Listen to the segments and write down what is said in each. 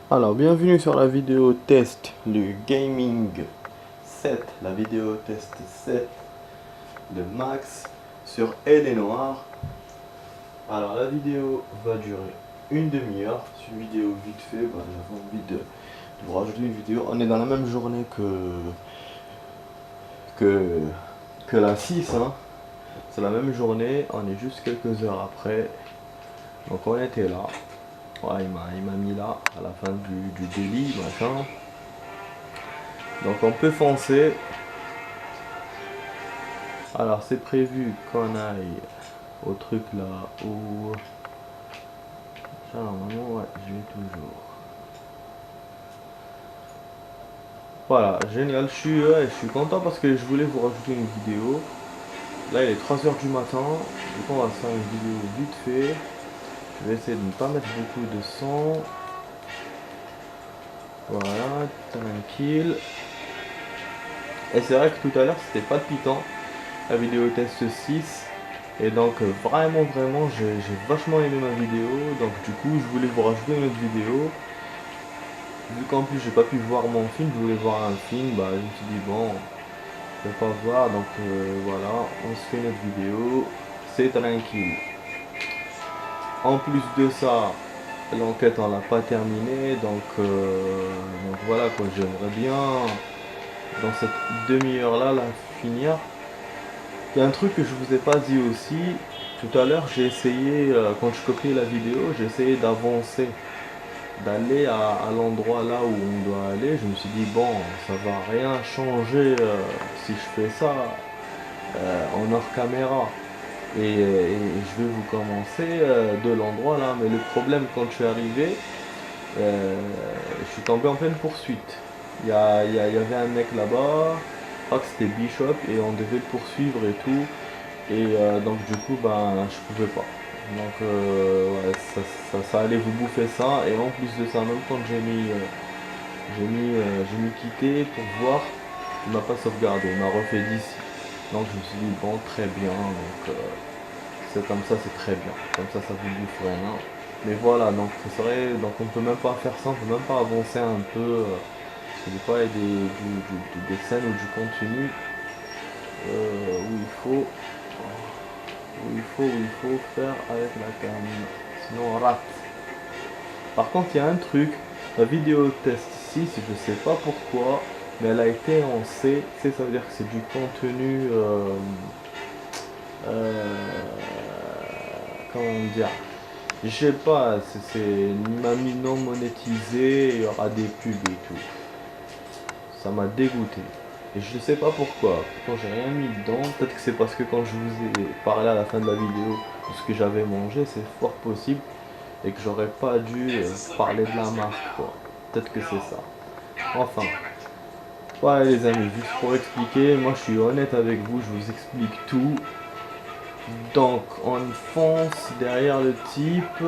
Alors, bienvenue sur la vidéo test du Gaming 7, la vidéo test 7 de Max sur Elle est Noire. Alors, la vidéo va durer une demi-heure. C'est une vidéo vite fait, j'avais envie de vous rajouter une vidéo. On est dans la même journée que, que la 6, hein. C'est la même journée, on est juste quelques heures après. Donc, on était là. Ouais, il m'a mis là, à la fin du délit, machin. Donc on peut foncer. Alors c'est prévu qu'on aille au truc là où... Ça normalement, ouais, je vais toujours. Voilà, génial, je suis content parce que je voulais vous rajouter une vidéo. Là il est 3 heures du matin, du coup on va faire une vidéo vite fait. Je vais essayer de ne pas mettre beaucoup de son. Voilà, tranquille. Et c'est vrai que tout à l'heure c'était pas palpitant, la vidéo test 6. Et donc vraiment j'ai vachement aimé ma vidéo. Donc du coup je voulais vous rajouter une autre vidéo. Vu qu'en plus j'ai pas pu voir mon film, je voulais voir un film, je me suis dit bon, je vais pas voir, donc voilà, on se fait notre vidéo, c'est tranquille. En plus de ça, l'enquête on l'a pas terminée, donc voilà quoi, j'aimerais bien dans cette demi-heure là la finir. Il y a un truc que je vous ai pas dit aussi, tout à l'heure j'ai essayé, quand je copiais la vidéo, j'ai essayé d'avancer, d'aller à l'endroit là où on doit aller. Je me suis dit bon, ça va rien changer si je fais ça en hors caméra, et je vais vous commencer de l'endroit là. Mais le problème, quand je suis arrivé, je suis tombé en pleine poursuite. Il y avait un mec là-bas, je crois que c'était Bishop, et on devait le poursuivre et tout. Et donc du coup, je pouvais pas. Donc ouais, ça allait vous bouffer ça. Et en plus de ça, même quand j'ai mis quitter pour voir, il m'a pas sauvegardé, il m'a refait d'ici. Donc je me suis dit bon, très bien. Donc c'est comme ça, c'est très bien. Comme ça vous bouffe rien. Mais voilà, donc c'est vrai, donc on peut même pas faire ça, on peut même pas avancer un peu. Parce que des fois il y a des scènes ou du contenu où il faut faire avec la caméra, sinon on rate. Par contre, il y a un truc, la vidéo test 6, je sais pas pourquoi, mais elle a été en C. C, ça veut dire que c'est du contenu, comment dire, je sais pas, il m'a mis non monétisé, il y aura des pubs et tout. Ça m'a dégoûté. Et je sais pas pourquoi. Pourtant j'ai rien mis dedans. Peut-être que c'est parce que quand je vous ai parlé à la fin de la vidéo de ce que j'avais mangé, c'est fort possible. Et que j'aurais pas dû parler de la marque, quoi. Peut-être que c'est ça. Enfin. Voilà les amis, juste pour expliquer, moi je suis honnête avec vous, je vous explique tout. Donc on fonce derrière le type.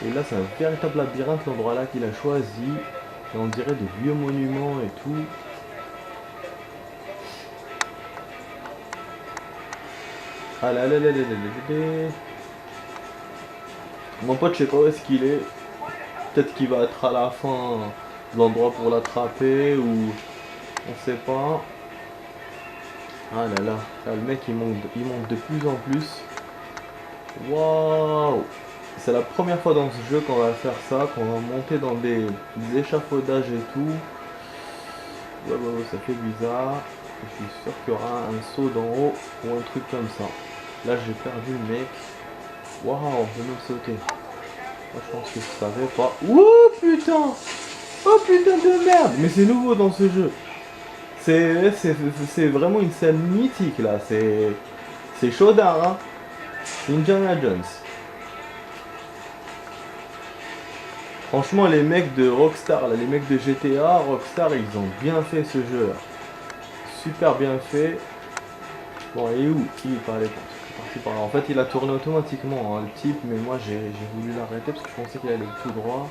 Et là c'est un véritable labyrinthe, l'endroit là qu'il a choisi. Et on dirait des vieux monuments et tout. Ah là là là là là là là. Mon pote, je sais pas où est-ce qu'il est. Peut-être qu'il va être à la fin de l'endroit pour l'attraper, ou on sait pas. Ah là là, là, le mec il monte de plus en plus. Waouh! C'est la première fois dans ce jeu qu'on va faire ça, qu'on va monter dans des échafaudages et tout. Ouais, ça fait bizarre. Je suis sûr qu'il y aura un saut d'en haut ou un truc comme ça. Là j'ai perdu le mec. Waouh, on peut même sauter. Moi je pense que je savais pas. Ouh putain! Oh putain de merde! Mais c'est nouveau dans ce jeu. C'est vraiment une scène mythique là. C'est chaudard, hein? C'est Indiana Jones. Franchement, les mecs de Rockstar, là, les mecs de GTA, Rockstar, ils ont bien fait ce jeu là. Super bien fait. Bon, et où? Il est pas allé parti par là. En fait, il a tourné automatiquement, hein, le type, mais moi j'ai voulu l'arrêter parce que je pensais qu'il allait tout droit.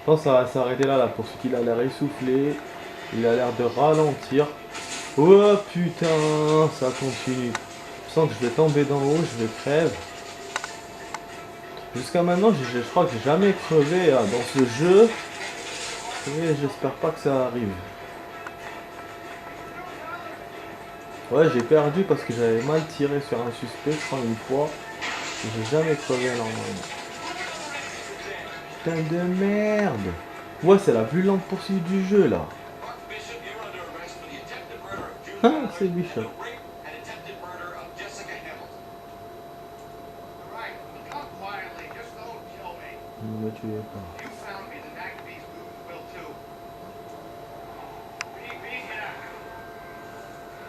Je pense que ça va s'arrêter là, pour ce qu'il a l'air essoufflé. Il a l'air de ralentir. Oh putain, ça continue. Je sens que je vais tomber d'en haut, je vais crève. Jusqu'à maintenant, je crois que j'ai jamais crevé dans ce jeu. Et j'espère pas que ça arrive. Ouais, j'ai perdu parce que j'avais mal tiré sur un suspect, je crois, une fois. J'ai jamais crevé normalement. Putain de merde. Ouais, c'est la plus lente poursuite du jeu, là. Ah, c'est Bishop. Ne me tuez pas.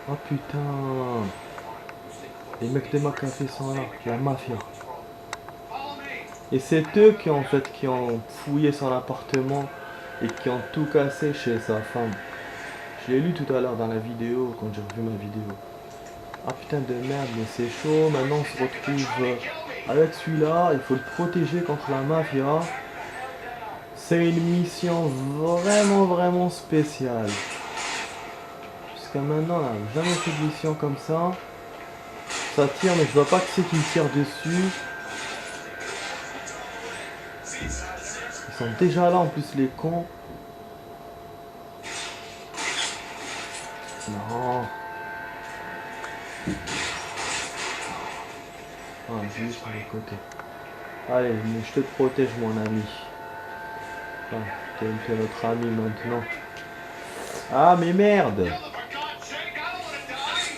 Oh putain. Les mecs de McAfee sont là, la mafia. Et c'est eux qui en fait qui ont fouillé son appartement et qui ont tout cassé chez sa femme. Je l'ai lu tout à l'heure dans la vidéo quand j'ai revu ma vidéo. Ah putain de merde, mais c'est chaud. Maintenant on se retrouve avec celui-là. Il faut le protéger contre la mafia. C'est une mission vraiment spéciale. Jusqu'à maintenant on n'a jamais fait de mission comme ça. Ça tire mais je vois pas que c'est qui me tire dessus. Ils sont déjà là en plus les cons. Non. Ah, juste sur le côté. Allez, mais je te protège mon ami. Ah, t'es notre ami maintenant. Ah mais merde.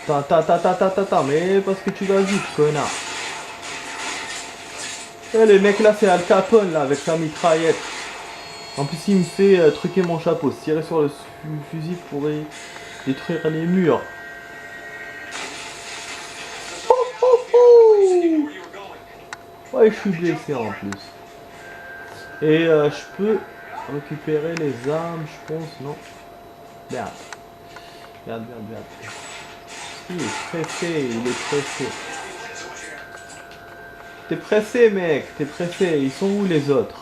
Attends, mais parce que tu vas vite, connard. Et le mec là c'est Al Capone là avec sa mitraillette. En plus il me fait truquer mon chapeau, se tirer sur le fusil pour détruire les murs. Ouais, je suis blessé en plus. Et je peux récupérer les armes, je pense, non? Merde. Merde. Il est pressé, T'es pressé, mec, t'es pressé. Ils sont où les autres?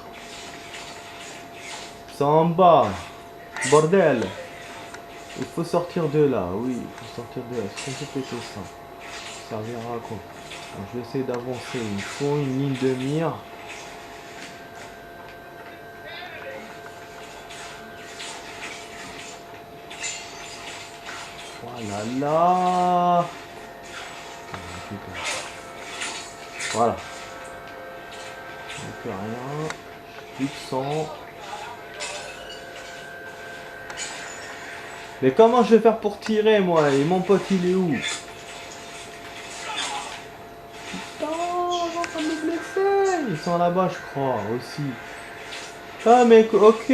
Ils sont en bas. Bordel. Il faut sortir de là, oui, il faut sortir de là. Est-ce qu'on peut péter ça? Ça servira à quoi? Alors, je vais essayer d'avancer. Il me faut une ligne de mire. Voilà. Voilà. Plus rien. Plus de sang. Mais comment je vais faire pour tirer moi? Et mon pote il est où? Putain, on va me blesser. Ils sont là-bas je crois aussi. Ah mais ok.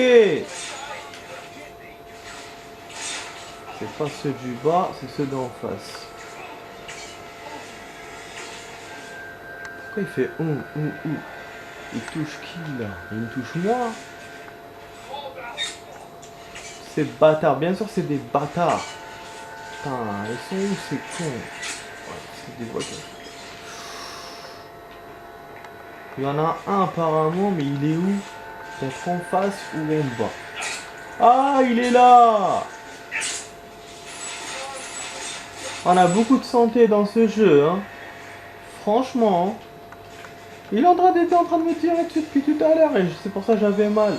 C'est pas ceux du bas, c'est ceux d'en face. Pourquoi il fait Il touche qui là? Il me touche moi? Ces bâtards, bien sûr c'est des bâtards. Putain, ils sont où ces cons? Ouais, c'est des voitures. Il y en a un apparemment, mais il est où? Peut-être en face ou en bas? Ah, il est là! On a beaucoup de santé dans ce jeu, hein. Franchement, il est en train de me tirer dessus depuis tout à l'heure et c'est pour ça que j'avais mal.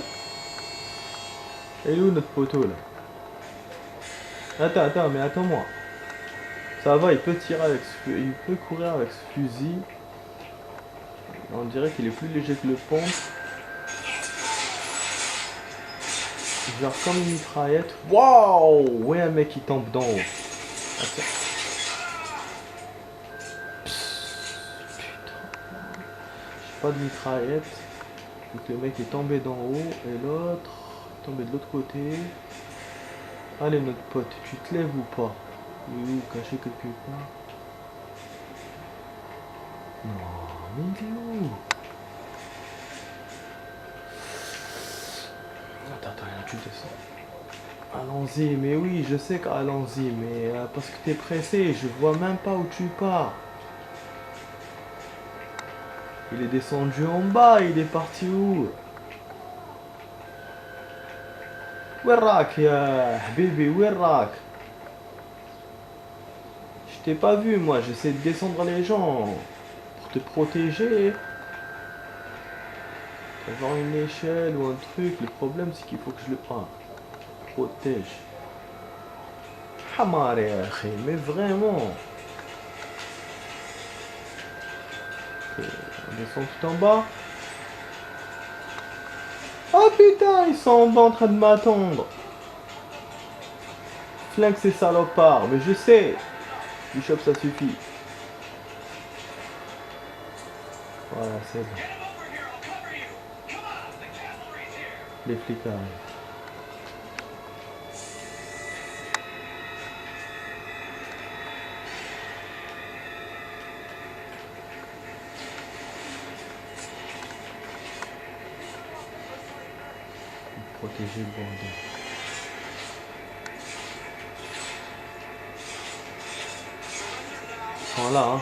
Et où notre poteau là? Attends, mais attends-moi. Ça va, il peut tirer avec ce... Il peut courir avec ce fusil. On dirait qu'il est plus léger que le pompe. Genre comme une mitraillette. Waouh! Ouais, un mec qui tombe d'en haut. Attends. Pas de mitraillette. Donc le mec est tombé d'en haut et l'autre tombé de l'autre côté. Allez notre pote, tu te lèves ou pas? Il est où? Caché quelque part? Non, mais il est où? Attends, tu descends. Allons-y, mais oui, je sais qu'allons-y, mais parce que t'es pressé, je vois même pas où tu pars. Il est descendu en bas, il est parti où? Werrak ya Habibi, Werrak. Je t'ai pas vu moi, j'essaie de descendre les gens pour te protéger. Avoir une échelle ou un truc, le problème c'est qu'il faut que je le protège. Hamare, mais vraiment. Ok, on descend tout en bas. Oh putain, ils sont en bas en train de m'attendre. Flingue ces salopards, mais je sais. Bishop, ça suffit. Voilà, c'est bon. Les flics arrivent. Protéger le bordel. Ils sont là, hein.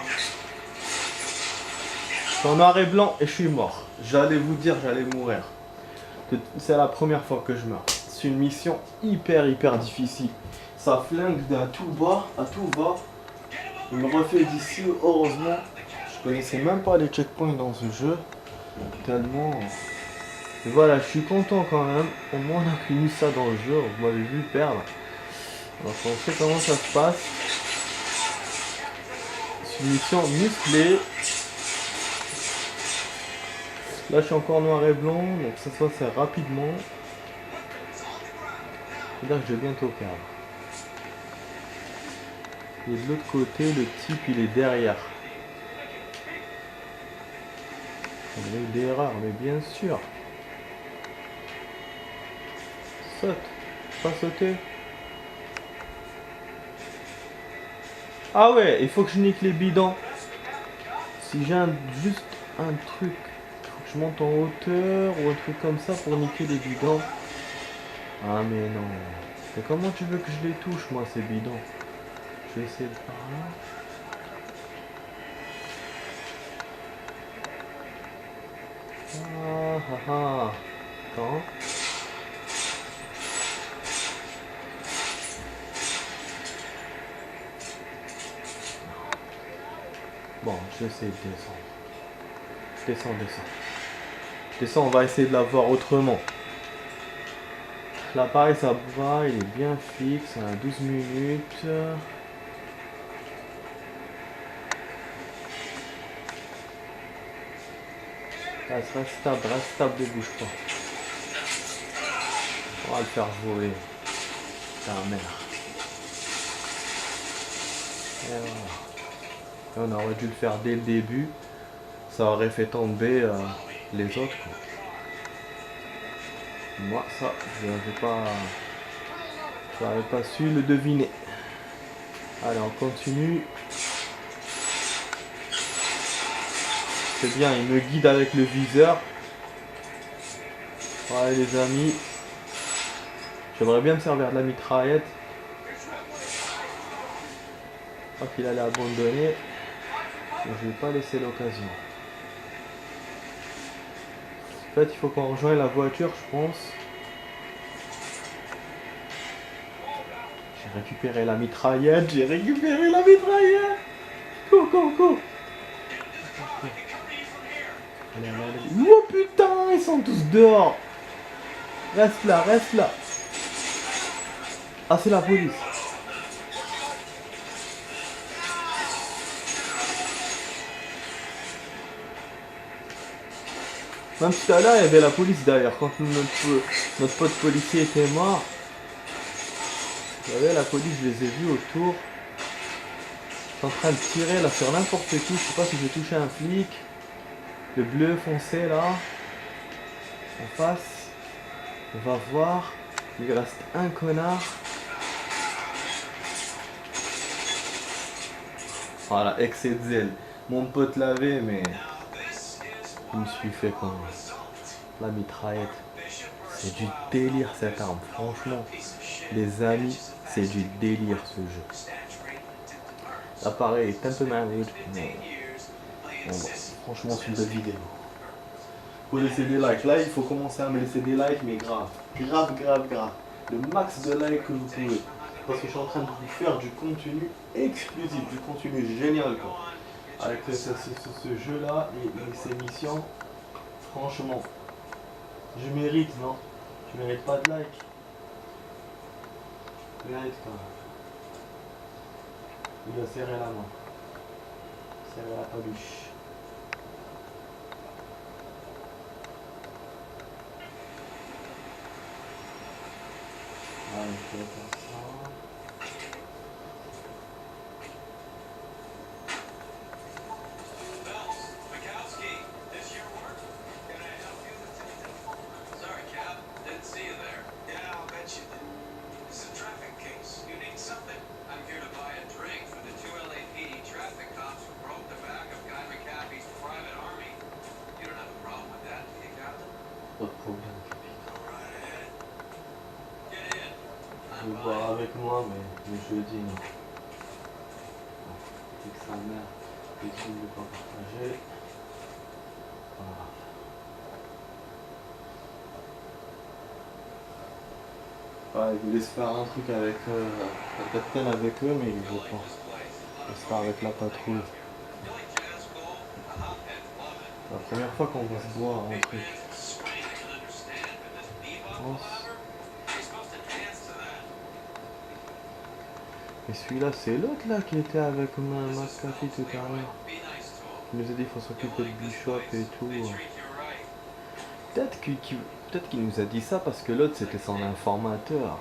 Je suis en noir et blanc et je suis mort. J'allais vous dire, j'allais mourir. C'est la première fois que je meurs. C'est une mission hyper difficile. Ça flingue d'à tout bas, à tout bas. Il me refait d'ici, heureusement. Je connaissais même pas les checkpoints dans ce jeu. Tellement. Et voilà, je suis content quand même. Au moins on a fini ça dans le jeu. Vous m'avez vu perdre. Alors on sait comment ça se passe. C'est une mission musclée. Là je suis encore noir et blanc, donc ça se passe rapidement. C'est-à-dire que je vais bientôt perdre. Et de l'autre côté, le type il est derrière. On a eu l'erreur, mais bien sûr. Saute. Pas sauter. Ah ouais, il faut que je nique les bidons. Si j'ai juste un truc, il faut que je monte en hauteur ou un truc comme ça pour niquer les bidons. Ah mais non. Mais comment tu veux que je les touche moi ces bidons? Je vais essayer de par là. Ah ah ah. Attends. Bon, je vais essayer de descendre. Descends. Descends, on va essayer de la voir autrement. Là pareil, ça va, il est bien fixe, on a 12 minutes. Reste stable, ne bouge pas. On va le faire voler. Ta mère. Et voilà. Et on aurait dû le faire dès le début. Ça aurait fait tomber les autres. Quoi. Moi, ça, je n'avais pas su le deviner. Allez, on continue. C'est bien, il me guide avec le viseur. Ouais les amis. J'aimerais bien me servir de la mitraillette. Je crois qu'il allait abandonner. Mais je vais pas laisser l'occasion. En fait, il faut qu'on rejoigne la voiture, je pense. J'ai récupéré la mitraillette. Go. Allez. Oh putain, ils sont tous dehors. Reste là. Ah, c'est la police. Même tout à l'heure, il y avait la police d'ailleurs. Quand notre pote policier était mort, il y avait la police, je les ai vus autour. Ils sont en train de tirer là sur n'importe qui. Je sais pas si j'ai touché un flic. Le bleu foncé là. En face. On va voir. Il reste un connard. Voilà, excès de zèle. Mon pote l'avait, mais je me suis fait comme la mitraillette. C'est du délire cette arme, franchement. Les amis, c'est du délire ce jeu. L'appareil est un peu malade, mais bon, franchement c'est une belle vidéo. Faut laisser des likes. Là, il faut commencer à me laisser des likes, mais grave. Le max de likes que vous pouvez. Parce que je suis en train de vous faire du contenu exclusif, du contenu génial quoi. Avec ce jeu-là et ces missions, franchement, Je mérite, non? Je mérite pas de like. Je mérite quand même. Il doit serrer la main. Serrer la paluche. Allez, je vais faire ça. Pas de problème. Je vais boire avec moi, mais je le dis non. C'est que sa mère, les trucs ne pas partager. Voilà. Ouais, il voulait se faire un truc avec la capitaine avec eux, mais il veut pas. Il se faire avec la patrouille. La première fois qu'on va se boire un truc. Et celui-là, c'est l'autre là qui était avec McAfee tout à l'heure. Il nous a dit qu'il faut s'occuper de Bishop et tout. Peut-être qu'il nous a dit ça parce que l'autre c'était son informateur.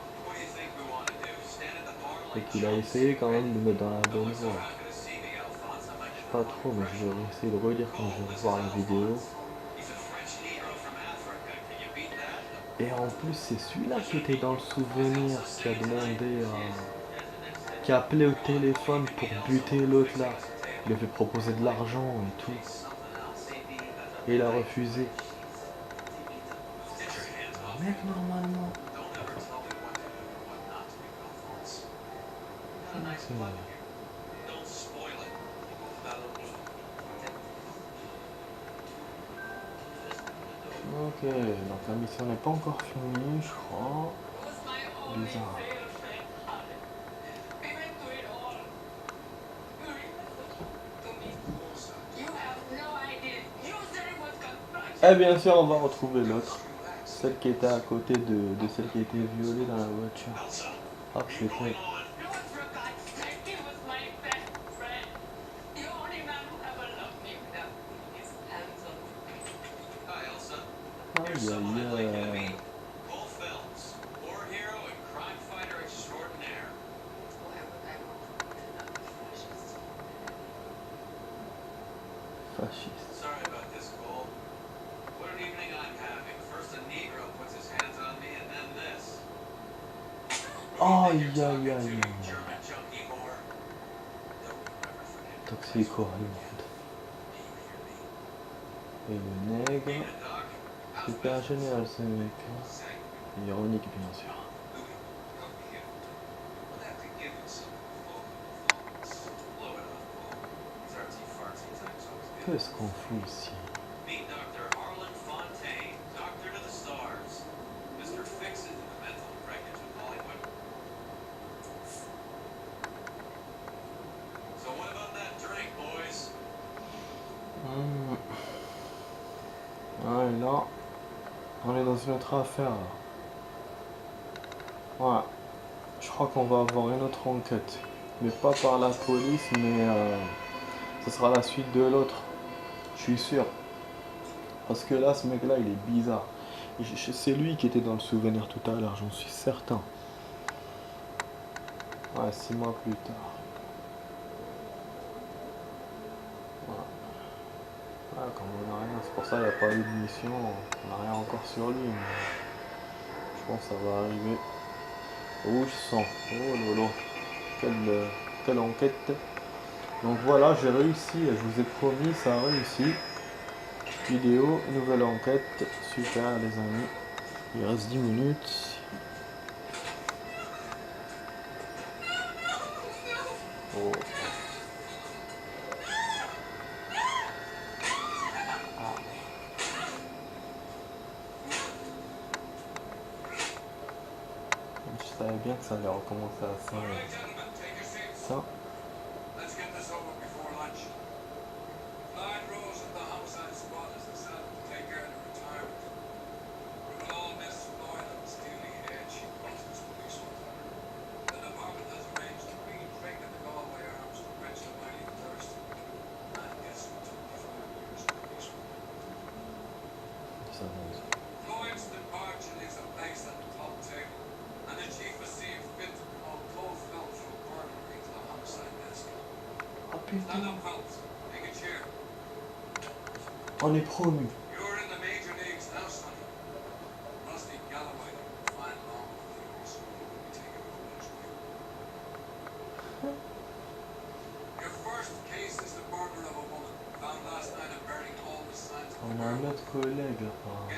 Et qu'il a essayé quand même de me mettre dans la bonne voie. Je sais pas trop, mais je vais essayer de relire quand je vais voir la vidéo. Et en plus, c'est celui-là qui était dans le souvenir, qui a demandé qui a appelé au téléphone pour buter l'autre là. Il lui avait proposé de l'argent et tout. Et il a refusé. Mec, normalement. Ok, donc la mission n'est pas encore finie, je crois. Bizarre. Et bien sûr, on va retrouver l'autre. Celle qui était à côté de celle qui a été violée dans la voiture. Hop, c'est fait. Aïe aïe aïe. Fasciste. Aïe aïe aïe. Toxico-allemande. Et le nègre. Super génial ce mec. Ironique bien sûr. Qu'est-ce qu'on fout ici? Ah, et là, on est dans une autre affaire. Ouais, je crois qu'on va avoir une autre enquête. Mais pas par la police, mais ce sera la suite de l'autre. Je suis sûr. Parce que là, ce mec-là, il est bizarre. C'est lui qui était dans le souvenir tout à l'heure, j'en suis certain. Ouais, 6 mois plus tard. Ouais, comme on n'a rien, c'est pour ça qu'il n'y a pas eu de mission, on n'a rien encore sur lui, mais je pense que ça va arriver. Oh, je sens, oh lolo, quelle enquête. Donc voilà, j'ai réussi, je vous ai promis, ça a réussi. Vidéo, nouvelle enquête, super les amis. Il reste 10 minutes. Oh. Je savais bien que ça allait recommencer à ça. putain. On est promu. On a un autre collègue apparemment.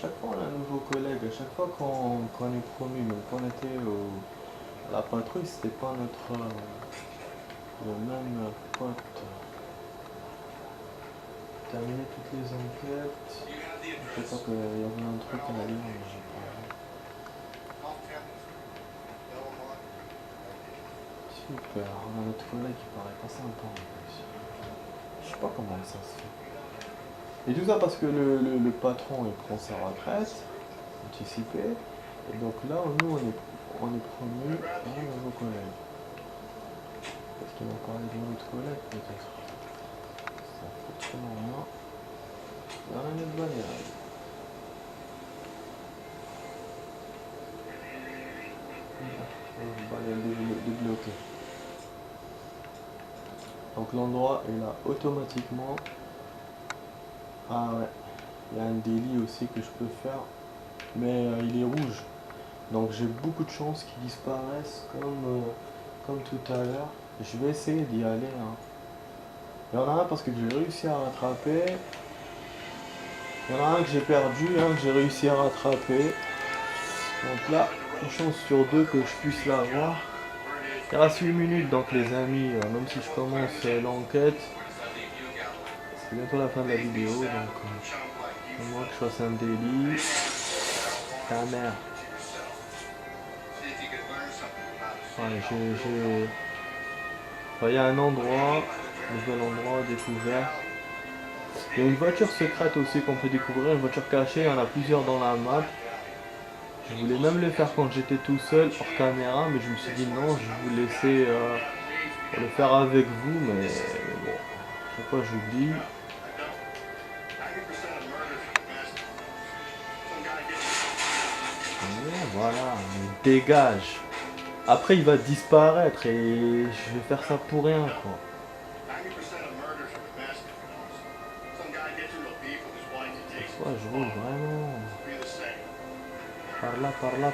Chaque fois on a un nouveau collègue, à chaque fois qu'on est promu, mais quand on était à la patrouille, c'était pas notre le même pote. Terminer toutes les enquêtes. Je sais pas qu'il y avait un truc à lire, mais j'ai pas vu. Super, on a notre collègue qui paraît pas sympa en plus. Je sais pas comment ça se fait. Et tout ça parce que le patron il prend sa retraite anticipée. Et donc là, nous on est promu à un nouveau collègue. Parce qu'il m'a parlé de notre collègue peut-être. Ça fait tellement rien. Il y a rien de banal. On va aller débloquer. Donc l'endroit est là automatiquement. Ah ouais. Il y a un délit aussi que je peux faire. Mais il est rouge. Donc j'ai beaucoup de chances qu'il disparaisse comme tout à l'heure. Je vais essayer d'y aller. Hein. Il y en a un parce que j'ai réussi à rattraper. Il y en a un que j'ai perdu, un que j'ai réussi à rattraper. Donc là, une chance sur deux que je puisse l'avoir. Il reste 8 minutes donc les amis, même si je commence l'enquête, c'est bientôt la fin de la vidéo. Donc à moins que je fasse un délit. Ta mère. Ouais, il y a un endroit, nouvel endroit découvert. Il y a une voiture secrète aussi qu'on peut découvrir, une voiture cachée, il y en a plusieurs dans la map. Je voulais même le faire quand j'étais tout seul hors caméra, mais je me suis dit non, je vais vous laisser le faire avec vous, mais bon, chaque fois j'oublie. Voilà, il dégage. Après il va disparaître et je vais faire ça pour rien quoi. Ouais, je roule vraiment. Par là,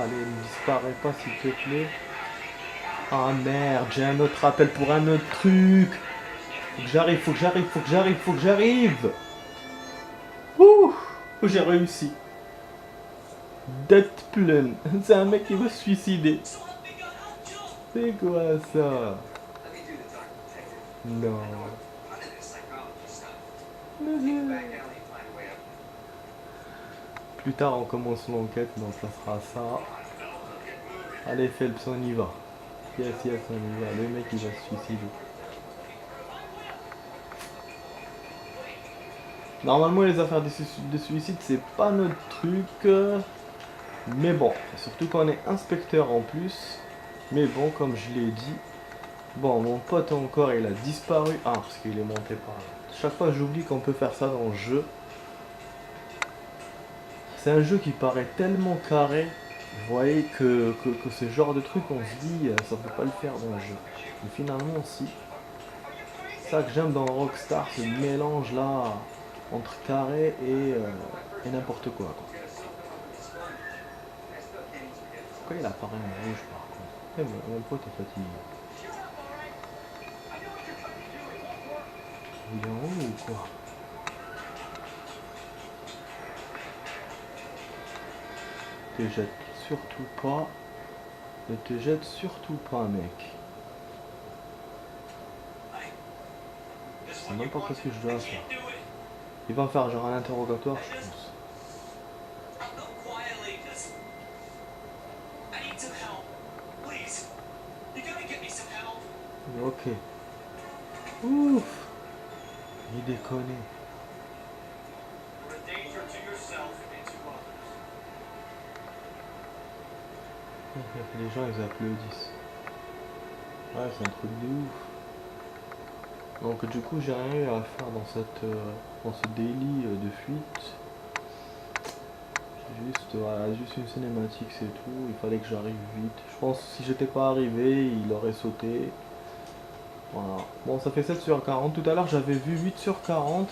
allez, ne disparais pas s'il te plaît. Ah merde, j'ai un autre appel pour un autre truc. Faut que j'arrive. Ouh, j'ai réussi. Deadplan, c'est un mec qui va se suicider. C'est quoi ça? Non. Plus tard on commence l'enquête, donc ça sera ça. Allez Phelps, on y va. Yes, on y va. Le mec il va se suicider. Normalement les affaires de suicide c'est pas notre truc. Mais bon, surtout qu'on est inspecteur en plus. Mais bon, comme je l'ai dit. Bon, mon pote encore il a disparu. Ah, parce qu'il est monté par là. Chaque fois j'oublie qu'on peut faire ça dans le jeu. C'est un jeu qui paraît tellement carré. Vous voyez que ce genre de truc on se dit ça peut pas le faire dans le jeu. Mais finalement si. C'est ça que j'aime dans Rockstar, ce mélange là entre carré et n'importe quoi. Pourquoi il apparaît en rouge par contre? Mon pote est fatigué. Il est en haut ou quoi? Te jette surtout pas. Ne te jette surtout pas mec. Je sais même pas ce que je dois faire. Il va faire genre un interrogatoire je pense. Ok. Ouf. Il déconne. Les gens ils applaudissent. Ouais c'est un truc de ouf. Donc du coup j'ai rien eu à faire dans ce délit de fuite. Juste, voilà, juste une cinématique, c'est tout. Il fallait que j'arrive vite. Je pense que si j'étais pas arrivé, il aurait sauté. Voilà. Bon, ça fait 7 sur 40. Tout à l'heure, j'avais vu 8 sur 40.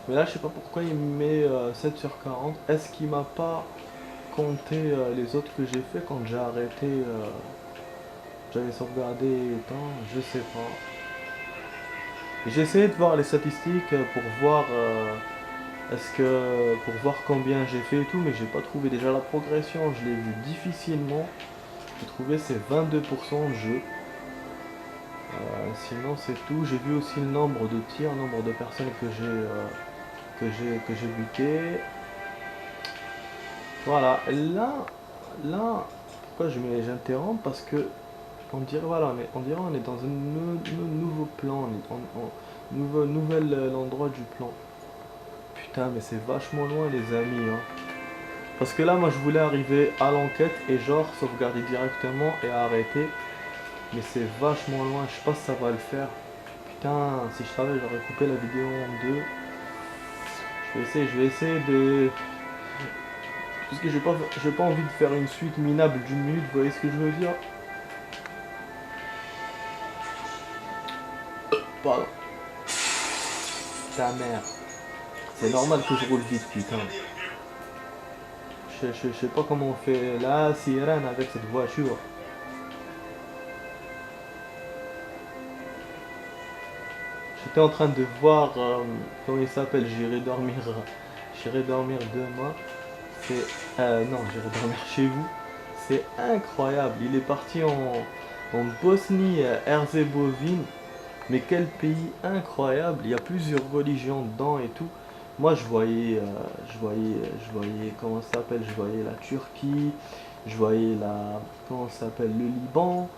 Mais là, je sais pas pourquoi il me met 7 sur 40. Est-ce qu'il m'a pas compté les autres que j'ai fait quand j'ai arrêté j'avais sauvegardé et temps, je sais pas. J'ai essayé de voir les statistiques pour voir pour voir combien j'ai fait et tout, mais j'ai pas trouvé. Déjà la progression, je l'ai vu difficilement. J'ai trouvé c'est 22% de jeu. Sinon c'est tout. J'ai vu aussi le nombre de tirs, le nombre de personnes que j'ai buté. Voilà. Là, pourquoi j'interromps? Parce que on dirait on est dans un nouveau plan, nouvel endroit du plan. Putain, mais c'est vachement loin les amis, hein. Parce que là, moi, je voulais arriver à l'enquête et genre sauvegarder directement et arrêter. Mais c'est vachement loin, je sais pas si ça va le faire. Putain, si je savais, j'aurais coupé la vidéo en deux. Je vais essayer de... Parce que j'ai pas envie de faire une suite minable d'une minute, vous voyez ce que je veux dire? Pardon. Ta mère. C'est normal que je roule vite, putain. Je sais pas comment on fait la sirène avec cette voiture. J'étais en train de voir comment il s'appelle. J'irai dormir demain. C'est non, j'irai dormir chez vous. C'est incroyable. Il est parti en Bosnie-Herzégovine. Mais quel pays incroyable. Il y a plusieurs religions dedans et tout. Moi, je voyais, comment ça s'appelle, je voyais la Turquie, je voyais comment ça s'appelle, le Liban,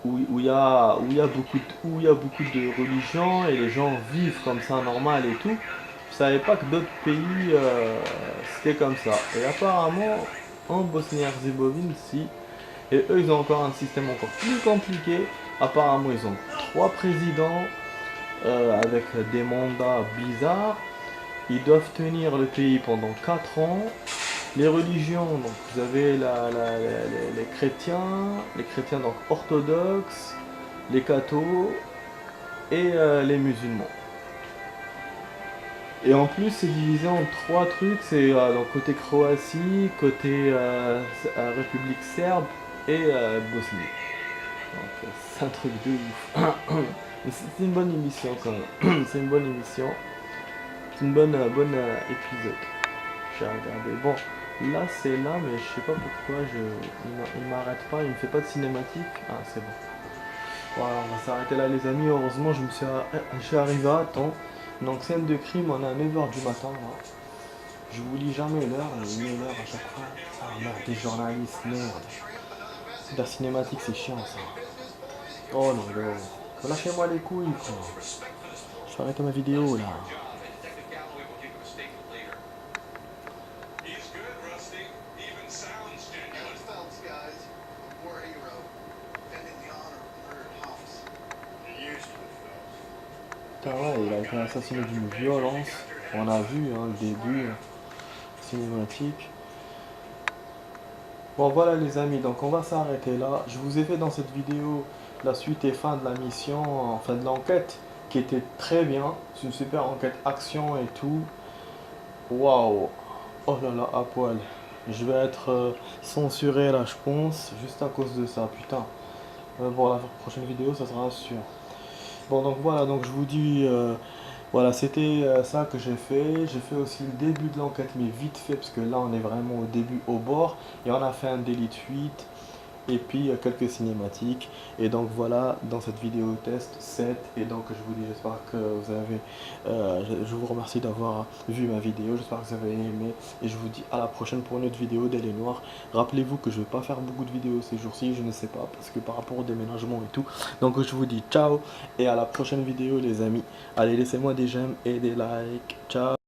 où il y a beaucoup de religions et les gens vivent comme ça normal et tout. Je savais pas que d'autres pays c'était comme ça. Et apparemment, en Bosnie-Herzégovine, si. Et eux, ils ont encore un système encore plus compliqué. Apparemment, ils ont 3 présidents avec des mandats bizarres. Ils doivent tenir le pays pendant 4 ans. Les religions, donc vous avez les chrétiens donc orthodoxes, les cathos et les musulmans. Et en plus c'est divisé en 3 trucs, c'est donc côté Croatie, côté République serbe et Bosnie. Donc c'est un truc de ouf. C'est une bonne émission quand même. C'est une bonne émission. C'est une bonne épisode. J'ai regardé. Bon, là c'est là, mais je sais pas pourquoi il m'arrête pas, il me fait pas de cinématique. Ah, c'est bon. Voilà, on va s'arrêter là les amis. Heureusement, je suis arrivé à temps. Donc scène de crime, on est à 9h du matin là. Je vous lis jamais l'heure, mais 9h à chaque fois. Ah merde, des journalistes, merde. La cinématique c'est chiant ça. Oh non, non. Lâchez-moi les couilles quoi. Je vais arrêter ma vidéo là. Putain ouais, il a été assassiné d'une violence. On a vu le début cinématique. Bon voilà les amis, donc on va s'arrêter là. Je vous ai fait dans cette vidéo la suite et fin de la mission, enfin de l'enquête, qui était très bien. C'est une super enquête action et tout. Waouh. Oh là là, à poil. Je vais être censuré là je pense, juste à cause de ça, putain. Bon la prochaine vidéo ça sera sûr. Bon donc voilà, donc je vous dis, voilà c'était ça que j'ai fait. J'ai fait aussi le début de l'enquête mais vite fait parce que là on est vraiment au début au bord. Et on a fait un délit de fuite. Et puis quelques cinématiques. Et donc voilà, dans cette vidéo test 7. Et donc je vous dis, j'espère que vous avez... je vous remercie d'avoir vu ma vidéo. J'espère que vous avez aimé. Et je vous dis à la prochaine pour une autre vidéo d'Elle est Noire. Rappelez-vous que je vais pas faire beaucoup de vidéos ces jours-ci. Je ne sais pas, parce que par rapport au déménagement et tout. Donc je vous dis ciao. Et à la prochaine vidéo les amis. Allez, laissez-moi des j'aime et des likes. Ciao.